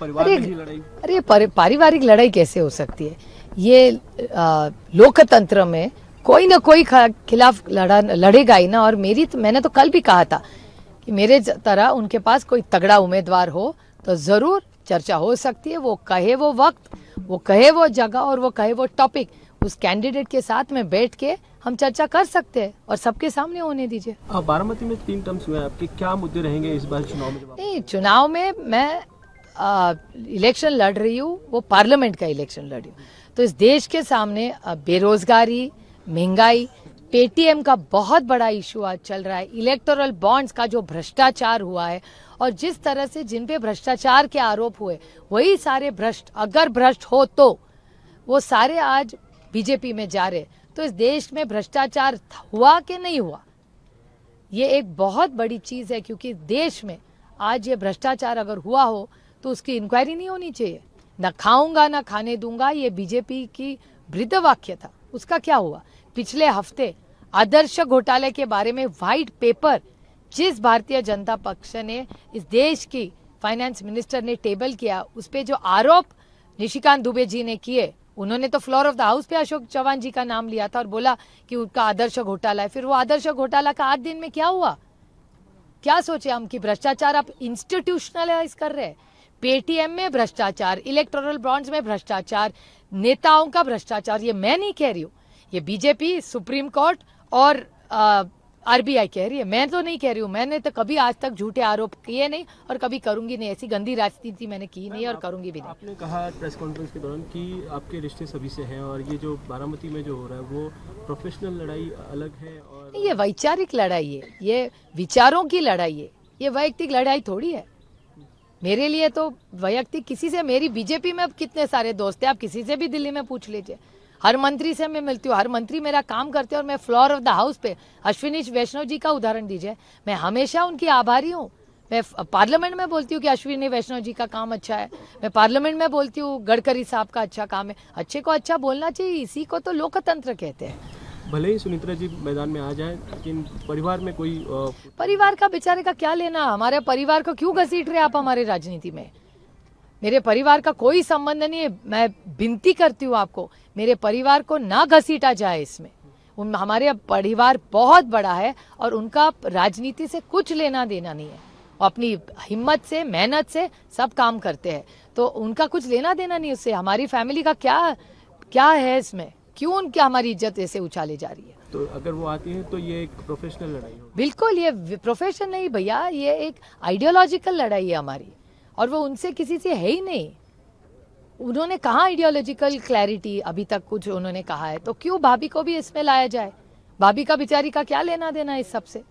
परिवार में ही लड़ाई? अरे पारिवारिक लड़ाई कैसे हो सकती है? ये लोकतंत्र में कोई ना कोई खिलाफ लड़ेगा ही ना। और मैंने तो कल भी कहा था कि मेरे तरह उनके पास कोई तगड़ा उम्मीदवार हो तो जरूर चर्चा हो सकती है। वो कहे वो वक्त, वो कहे वो जगह और वो कहे वो टॉपिक, उस कैंडिडेट के साथ में बैठ के हम चर्चा कर सकते हैं और सबके सामने होने दीजिए। बारामती में 3 टर्म्स हुए हैं, आपके क्या मुद्दे रहेंगे इस बार चुनाव में? नहीं, चुनाव में मैं इलेक्शन लड़ रही हूँ, वो पार्लियामेंट का इलेक्शन लड़ रही हूँ। तो इस देश के सामने बेरोजगारी, महंगाई, पेटीएम का बहुत बड़ा इशू आज चल रहा है, इलेक्टोरल बॉन्ड्स का जो भ्रष्टाचार हुआ है और जिस तरह से जिन पे भ्रष्टाचार के आरोप हुए वही सारे भ्रष्ट, अगर भ्रष्ट हो तो वो सारे आज बीजेपी में जा रहे। तो इस देश में भ्रष्टाचार हुआ कि नहीं हुआ, ये एक बहुत बड़ी चीज है, क्योंकि देश में आज ये भ्रष्टाचार अगर हुआ हो तो उसकी इंक्वायरी नहीं होनी चाहिए। न खाऊंगा न खाने दूंगा, ये बीजेपी की वृद्ध वाक्य था, उसका क्या हुआ? पिछले हफ्ते आदर्श घोटाले के बारे में व्हाइट पेपर जिस भारतीय जनता पक्ष ने, इस देश की फाइनेंस मिनिस्टर ने टेबल किया, उस पे जो आरोप निशिकांत दुबे जी ने किए, उन्होंने तो फ्लोर ऑफ द हाउस पे अशोक चौहान जी का नाम लिया था और बोला कि उनका आदर्श घोटाला है। फिर वो आदर्श घोटाला का 8 दिन में क्या हुआ? क्या सोचे हम कि भ्रष्टाचार आप इंस्टीट्यूशनलाइज कर रहे हैं? पेटीएम में भ्रष्टाचार, इलेक्टोरल बॉन्ड्स में भ्रष्टाचार, नेताओं का भ्रष्टाचार, ये मैं नहीं कह रही हूँ, ये बीजेपी, सुप्रीम कोर्ट और आरबीआई कह रही है, मैं तो नहीं कह रही हूँ। मैंने तो कभी आज तक झूठे आरोप किए नहीं और कभी करूंगी नहीं, ऐसी गंदी राजनीति मैंने की नहीं और करूंगी भी नहीं। आपने कहा प्रेस कॉन्फ्रेंस के दौरान कि आपके रिश्ते सभी से हैं और ये जो बारामती में जो हो रहा है वो प्रोफेशनल लड़ाई अलग है और ये वैचारिक लड़ाई है, ये विचारों की लड़ाई है, ये वैयक्तिक लड़ाई थोड़ी है। मेरे लिए तो वैयक्तिक किसी से, मेरी बीजेपी में अब कितने सारे दोस्त हैं, आप किसी से भी दिल्ली में पूछ लीजिए। हर मंत्री से मैं मिलती हूँ, हर मंत्री मेरा काम करते हैं और मैं फ्लोर ऑफ द हाउस पे अश्विनी वैष्णव जी का उदाहरण दीजिए, मैं हमेशा उनकी आभारी हूँ। मैं पार्लियामेंट में बोलती हूँ कि अश्विनी वैष्णव जी का काम अच्छा है, मैं पार्लियामेंट में बोलती हूँ गडकरी साहब का अच्छा काम है। अच्छे को अच्छा बोलना चाहिए, इसी को तो लोकतंत्र कहते हैं। भले ही सुनीत्रा जी मैदान में आ जाए, लेकिन परिवार में कोई परिवार का बेचारे का क्या लेना? हमारे परिवार को क्यों घसीट रहे आप हमारे राजनीति में? मेरे परिवार का कोई संबंध नहीं है। मैं विनती करती हूँ आपको, मेरे परिवार को ना घसीटा जाए इसमें। हमारे परिवार बहुत बड़ा है और उनका राजनीति से कुछ लेना देना नहीं है। अपनी हिम्मत से, मेहनत से सब काम करते हैं, तो उनका कुछ लेना देना नहीं उससे। हमारी फैमिली का क्या है इसमें? क्यों उनकी हमारी इज्जत ऐसे उछाली जा रही है? तो अगर वो आती है तो ये एक प्रोफेशनल लड़ाई होगी? बिल्कुल, ये प्रोफेशन नहीं भैया, ये एक आइडियोलॉजिकल लड़ाई है हमारी, और वो उनसे किसी से है ही नहीं। उन्होंने कहा आइडियोलॉजिकल क्लैरिटी, अभी तक कुछ उन्होंने कहा है, तो क्यों भाभी को भी इसमें लाया जाए? भाभी का बेचारी का क्या लेना देना इस सब से?